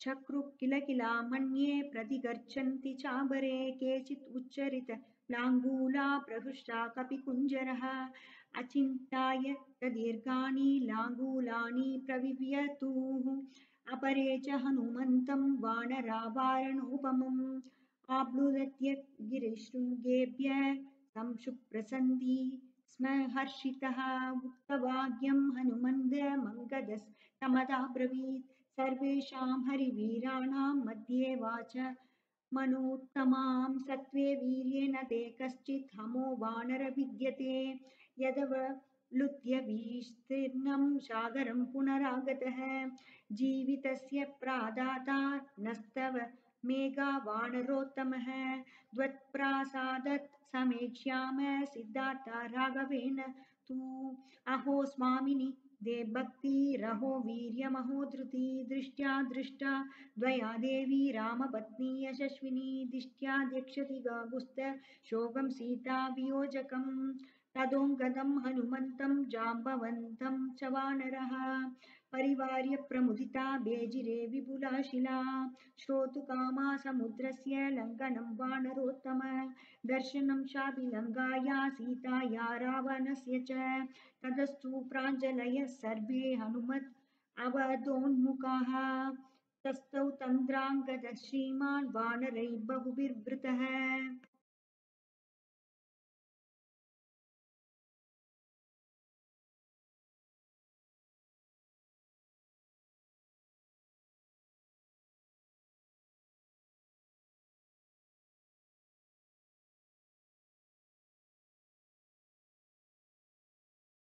चक्रुः किल किला मन्ये प्रतिगच्छन्ति चाबरे केचित् उच्चरित लाङ्गूला प्रहृष्टा कपिकुञ्जरः अचिन्ताय दीर्घानि लाङ्गूलानि प्रविव्यतुः अपरे च हनुमन्तं वानरावारणोपमम् आप्लुदत्य गिरिशृङ्गेभ्य संशुप्रसन्ति स्म हर्षितः उक्तवाक्यं हनुमन्दमङ्गदस्तमदाब्रवीत् सर्वेषां हरिवीराणां मध्ये वाच मनोत्तमां सत्त्वे वीर्येण ते कश्चित् हमो वानर विद्यते यदवलुत्य विस्तीर्णं सागरं पुनरागतः जीवितस्य प्रादाता नस्तव मेघा वानरोत्तमः त्वत्प्रासादत् समेक्ष्याम सिद्धार्था राघवेन तु अहो स्वामिनि दे भक्तिरहो वीर्यमहो धृति दृष्ट्या दृष्टा द्वया देवी रामपत्नी यशस्विनी दिष्ट्या द्यक्षति गागुस्त शोकं सीता वियोजकम् तदोङ्गदं हनुमन्तं जाम्बवन्तं च वानरः परिवार्य प्रमुदिता बेजिरे विपुला शिला श्रोतुकामा समुद्रस्य लङ्घनं वानरोत्तम दर्शनं शापिलङ्गाया सीताया रावणस्य च ततस्तु प्राञ्जलयः सर्वे हनुमत् अवदोन्मुखाः तस्थौ तन्द्राङ्गदः श्रीमान् वानरैः बहुभिर्वृतः।